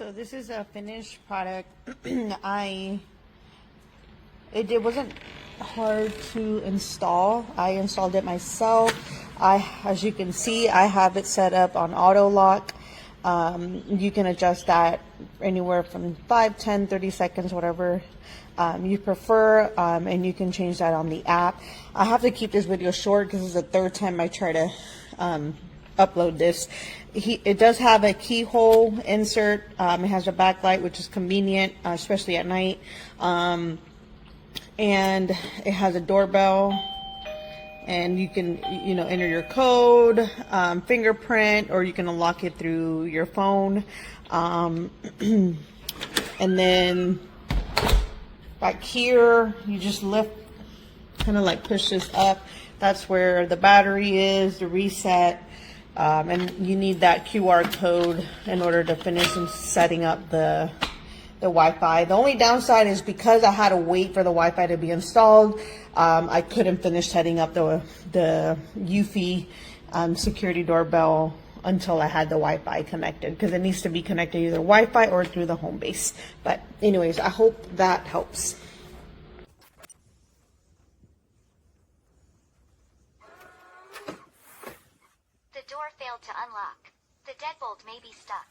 So this is a finished product. It wasn't hard to install. I installed it myself. As you can see, I have it set up on auto lock. You can adjust that anywhere from 5, 10, 30 seconds, whatever you prefer, and you can change that on the app. I have to keep this video short because this is the third time I try to upload this. It does have a keyhole insert. It has a backlight, which is convenient, especially at night. And it has a doorbell, and you can, enter your code, fingerprint, or you can unlock it through your phone. And then back here, you just lift, kind of like push this up. That's where the battery is, the reset. And you need that QR code in order to finish setting up the Wi-Fi. The only downside is because I had to wait for the Wi-Fi to be installed, I couldn't finish setting up the eufy security doorbell until I had the Wi-Fi connected, because it needs to be connected either Wi-Fi or through the home base. But anyways, I hope that helps. The door failed to unlock. The deadbolt may be stuck.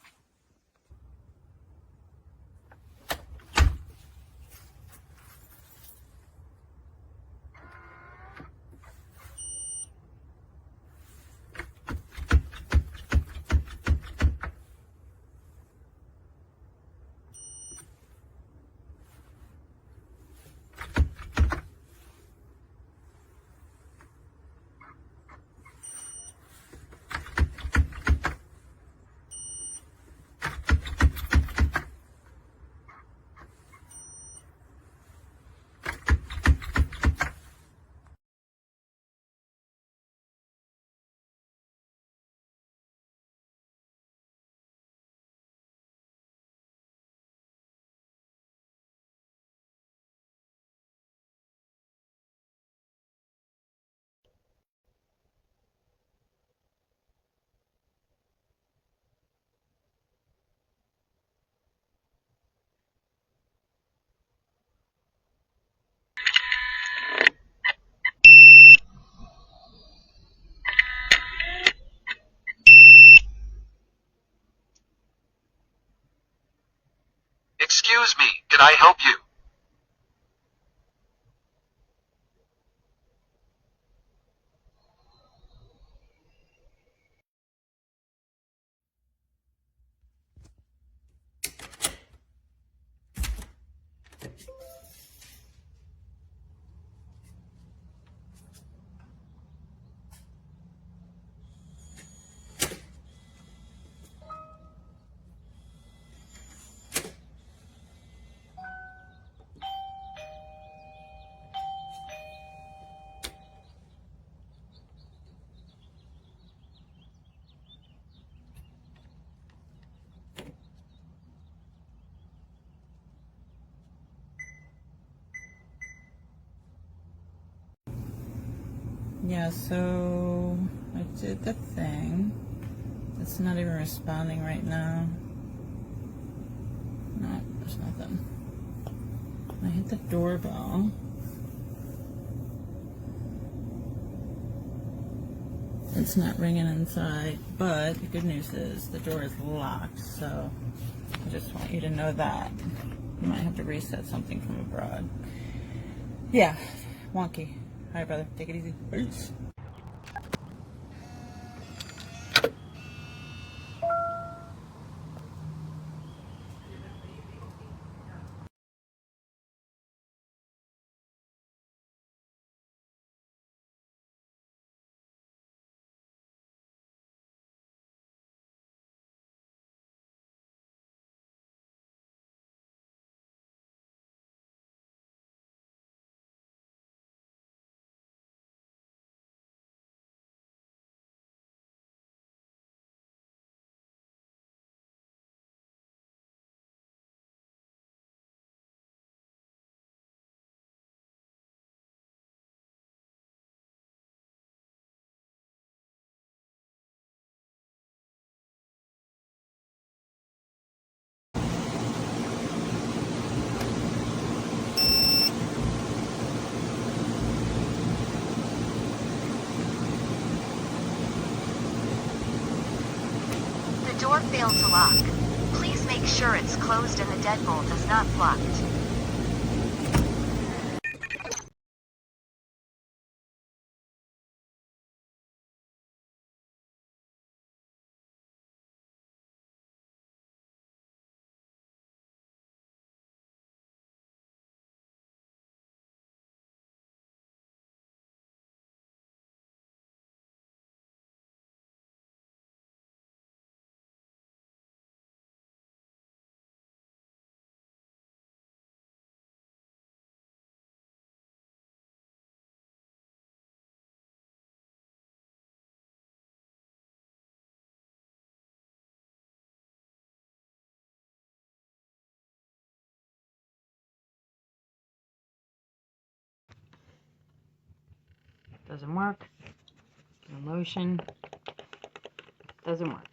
Excuse me, can I help you? Yeah, so I did the thing. It's not even responding right now. No, there's nothing. I hit the doorbell. It's not ringing inside, but the good news is the door is locked, so I just want you to know that. You might have to reset something from abroad. Yeah, wonky. All right, brother, take it easy. Peace. failed to lock. Please make sure it's closed and the deadbolt is not blocked. Doesn't work. No motion. Doesn't work.